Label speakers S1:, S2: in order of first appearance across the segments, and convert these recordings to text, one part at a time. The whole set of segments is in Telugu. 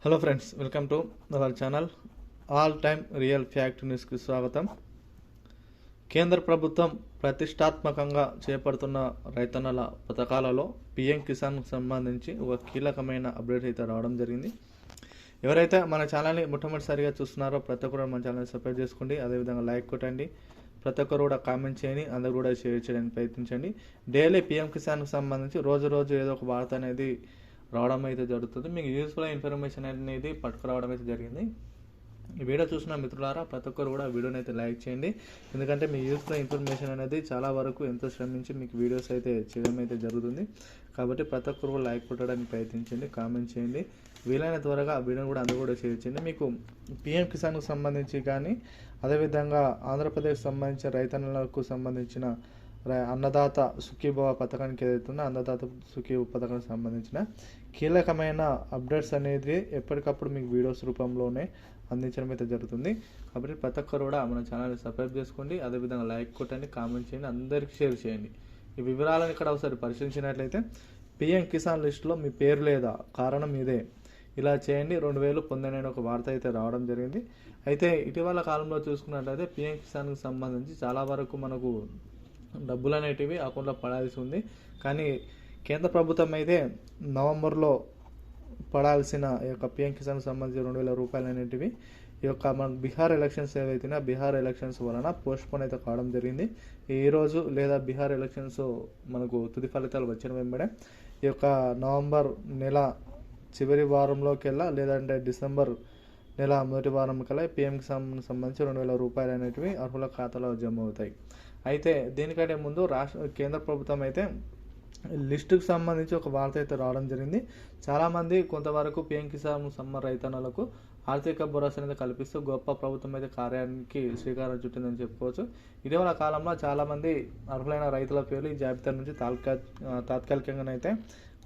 S1: Hello friends, welcome to our channel all time real fact న్యూస్కి స్వాగతం. కేంద్ర ప్రభుత్వం ప్రతిష్టాత్మకంగా చేపడుతున్న రైతన్నల పథకాలలో పిఎం కిసాన్కు సంబంధించి ఒక కీలకమైన అప్డేట్ అయితే రావడం జరిగింది. ఎవరైతే మన ఛానల్ని మొట్టమొదటిసారిగా చూస్తున్నారో ప్రతి ఒక్కరు మన ఛానల్ని సబ్స్క్రైబ్ చేసుకోండి. అదేవిధంగా లైక్ కొట్టండి. ప్రతి ఒక్కరు కూడా కామెంట్ చేయండి. అందరూ కూడా షేర్ చేయడానికి ప్రయత్నించండి. డైలీ పిఎం కిసాన్కు సంబంధించి రోజు ఏదో ఒక వార్త అనేది రావడం అయితే జరుగుతుంది. మీకు యూస్ఫుల్ ఇన్ఫర్మేషన్ అనేది పట్టుకురావడం అయితే జరిగింది. ఈ వీడియో చూసిన మిత్రులారా ప్రతి ఒక్కరు కూడా వీడియోని అయితే లైక్ చేయండి. ఎందుకంటే మీ యూస్ఫుల్ ఇన్ఫర్మేషన్ అనేది చాలా వరకు ఎంతో శ్రమించి మీకు వీడియోస్ అయితే చేయడం అయితే జరుగుతుంది. కాబట్టి ప్రతి ఒక్కరు కూడా లైక్ కొట్టడానికి ప్రయత్నించండి, కామెంట్ చేయండి. వీలైన త్వరగా ఆ వీడియోని కూడా అందరూ కూడా షేర్ చేయండి. మీకు పిఎం కిసాన్కు సంబంధించి కానీ అదేవిధంగా ఆంధ్రప్రదేశ్కి సంబంధించిన రైతన్నలకు సంబంధించిన అన్నదాత సుఖీభవ పథకానికి ఏదైతుందో అన్నదాత సుఖీభవ పథకానికి సంబంధించిన కీలకమైన అప్డేట్స్ అనేది ఎప్పటికప్పుడు మీకు వీడియోస్ రూపంలోనే అందించడం అయితే జరుగుతుంది. కాబట్టి ప్రతి ఒక్కరు కూడా మన ఛానల్ని సబ్స్క్రైబ్ చేసుకోండి. అదేవిధంగా లైక్ కొట్టండి, కామెంట్ చేయండి, అందరికీ షేర్ చేయండి. ఈ వివరాలను ఇక్కడ ఒకసారి పరిశీలించినట్లయితే పిఎం కిసాన్ లిస్టులో మీ పేరు లేదా కారణం ఇదే, ఇలా చేయండి 2000 పొందనని ఒక వార్త అయితే రావడం జరిగింది. అయితే ఇటీవల కాలంలో చూసుకున్నట్లయితే పిఎం కిసాన్కి సంబంధించి చాలా వరకు మనకు డబ్బులు అనేటివి అకౌంట్లో పడాల్సి ఉంది. కానీ కేంద్ర ప్రభుత్వం అయితే నవంబర్లో పడాల్సిన ఈ యొక్క పిఎం కిసాన్కి సంబంధించి 2000 రూపాయలు అనేటివి ఈ యొక్క మన బీహార్ ఎలక్షన్స్ ఏవైతే బీహార్ ఎలక్షన్స్ వలన పోస్ట్పోన్ అయితే కావడం జరిగింది. ఈరోజు లేదా బీహార్ ఎలక్షన్స్ మనకు తుది ఫలితాలు వచ్చిన వెంబడే ఈ యొక్క నవంబర్ నెల చివరి వారంలోకి వెళ్ళా లేదంటే డిసెంబర్ నెల మొదటి వారం కల్లా పిఎం కిసాన్కి సంబంధించి 2000 రూపాయలు అనేటివి అర్హుల ఖాతాలో జమ అవుతాయి. అయితే దీనికంటే ముందు కేంద్ర ప్రభుత్వం అయితే లిస్టుకు సంబంధించి ఒక వార్త అయితే రావడం జరిగింది. చాలామంది కొంతవరకు పిఎం కిసాన్ సమ్మర్ రైతన్నలకు ఆర్థిక భరోసా అనేది కల్పిస్తూ గొప్ప ప్రభుత్వం అయితే కార్యానికి శ్రీకారం చుట్టిందని చెప్పుకోవచ్చు. ఇటీవల కాలంలో చాలామంది అర్హులైన రైతుల పేర్లు ఈ జాబితా నుంచి తాత్కాలికంగానైతే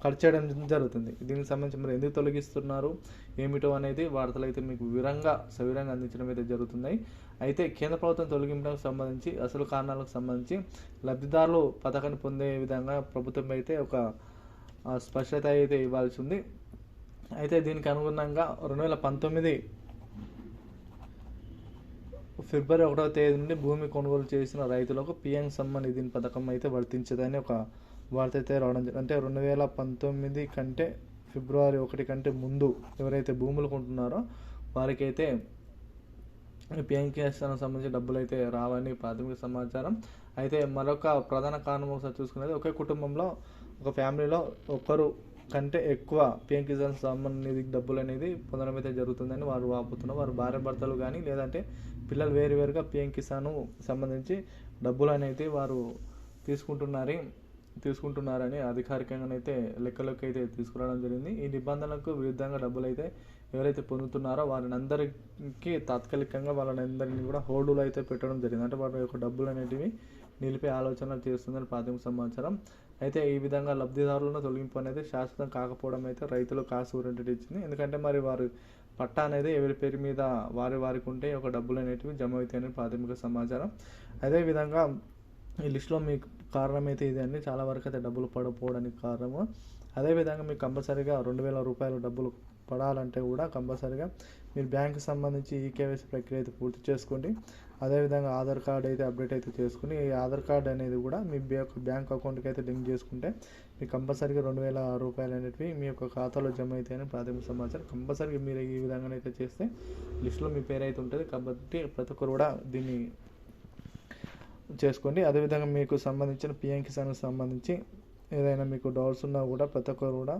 S1: కట్ చేయడం జరుగుతుంది. దీనికి సంబంధించి మరి ఎందుకు తొలగిస్తున్నారు ఏమిటో అనేది వార్తలు అయితే మీకు సవివరంగా అందించడం అయితే జరుగుతున్నాయి. అయితే కేంద్ర ప్రభుత్వం తొలగింపులకు సంబంధించి అసలు కారణాలకు సంబంధించి లబ్ధిదారులు పథకాన్ని పొందే విధంగా ప్రభుత్వం అయితే ఒక స్పష్టత అయితే ఇవ్వాల్సి ఉంది. అయితే దీనికి అనుగుణంగా 2019 ఫిబ్రవరి 1వ తేదీ నుండి భూమి కొనుగోలు చేసిన రైతులకు పిఎం సమ్మాన్ నిధి పథకం అయితే వర్తించదని ఒక వార్త అయితే రావడం జరిగింది. అంటే 2019 కంటే ఫిబ్రవరి 1 కంటే ముందు ఎవరైతే భూములు కొంటున్నారో వారికైతే పిఎం కిసాన్ సంబంధించి డబ్బులు అయితే రావని ప్రాథమిక సమాచారం. అయితే మరొక ప్రధాన కారణం ఒకసారి చూసుకునేది ఒకే కుటుంబంలో ఒక ఫ్యామిలీలో ఒకరు కంటే ఎక్కువ పిఎం కిసాన్ సమ్మాన్ నిధికి డబ్బులు అనేది పొందడం అయితే జరుగుతుందని వారు వాపోతున్నారు. వారు భార్య భర్తలు కానీ లేదంటే పిల్లలు వేరుగా పిఎం కిసాన్ సంబంధించి డబ్బులు అనేది వారు తీసుకుంటున్నారని అధికారికంగానైతే లెక్కలోకి అయితే తీసుకురావడం జరిగింది. ఈ నిబంధనలకు విరుద్ధంగా డబ్బులు అయితే ఎవరైతే పొందుతున్నారో వారిని అందరికీ తాత్కాలికంగా వాళ్ళందరినీ కూడా హోల్డ్లో అయితే పెట్టడం జరిగింది. అంటే వారి యొక్క డబ్బులు అనేటివి నిలిపే ఆలోచన చేస్తుందని ప్రాథమిక సమాచారం. అయితే ఈ విధంగా లబ్ధిదారులను తొలగింపు అనేది శాశ్వతం కాకపోవడం అయితే రైతులకు కాసుకుంటే ఇచ్చింది. ఎందుకంటే మరి వారి పట్టా అనేది ఎవరి పేరు మీద వారికి ఉంటే ఒక డబ్బులు అనేటివి జమ అవుతాయని ప్రాథమిక సమాచారం. అదేవిధంగా ఈ లిస్టులో మీకు కారణం అయితే ఇది అండి, చాలా వరకు అయితే డబ్బులు పడకపోవడానికి కారణము. అదేవిధంగా మీకు కంపల్సరీగా 2000 రూపాయలు డబ్బులు పడాలంటే కూడా కంపల్సరీగా మీరు బ్యాంకుకి సంబంధించి ఈకేవైసీ ప్రక్రియ అయితే పూర్తి చేసుకోండి. అదేవిధంగా ఆధార్ కార్డ్ అయితే అప్డేట్ అయితే చేసుకుని ఈ ఆధార్ కార్డ్ అనేది కూడా మీ బ్యాంక్ అకౌంట్కి అయితే లింక్ చేసుకుంటే మీకు కంపల్సరీగా 2000 రూపాయలు అనేటివి మీ యొక్క ఖాతాలో జమ అవుతాయని ప్రాథమిక సమాచారం. కంపల్సరీగా మీరు ఈ విధంగా అయితే చేస్తే లిస్టులో మీ పేరు అయితే ఉంటుంది. కాబట్టి ప్రతి ఒక్కరు కూడా దీన్ని చేసుకోండి. అదేవిధంగా మీకు సంబంధించిన పిఎం కిసాన్కి సంబంధించి ఏదైనా మీకు డౌట్స్ ఉన్నా కూడా ప్రతి ఒక్కరు కూడా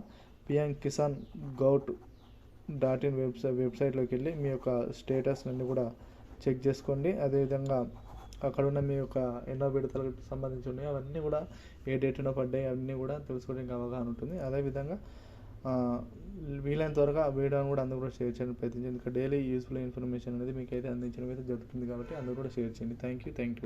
S1: పిఎం కిసాన్ gov.in వెబ్సైట్లోకి వెళ్ళి మీ యొక్క స్టేటస్ అన్ని కూడా చెక్ చేసుకోండి. అదేవిధంగా అక్కడ ఉన్న మీ యొక్క ఎన్నో విడతలకు సంబంధించి ఉన్నాయి అవన్నీ కూడా ఏ డేట్నో పడ్డాయి అవన్నీ కూడా తెలుసుకోవడానికి అవగాహన ఉంటుంది. అదేవిధంగా వీలైన త్వరగా వీడియోని కూడా అందరూ కూడా షేర్ చేయడానికి ప్రయత్నించండి. ఇంకా డైలీ యూస్ఫుల్ ఇన్ఫర్మేషన్ అనేది మీకు అయితే అందించడం అయితే జరుగుతుంది. కాబట్టి అందరూ కూడా షేర్ చేయండి. Thank you.